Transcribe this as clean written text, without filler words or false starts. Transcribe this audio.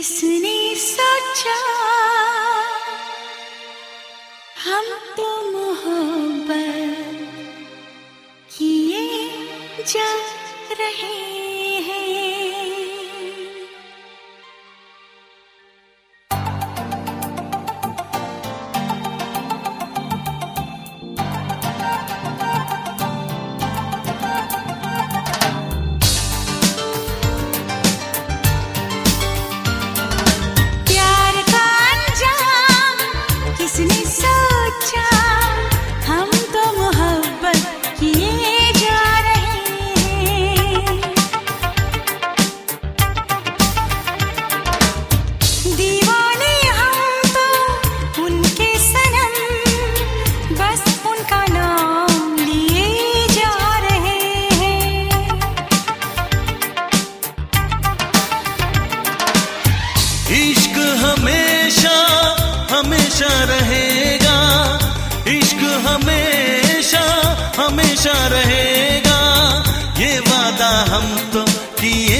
किसने सोचा हम तो मोहब्बत किए जा रहे हैं। किसने सोचा हम तो मोहब्बत किए जा रहे हैं। दीवाने हम तो उनके सनम, बस उनका नाम लिए जा रहे हैं। इश्क हमेशा हमेशा रहेगा, इश्क हमेशा हमेशा रहेगा, ये वादा हम तो किए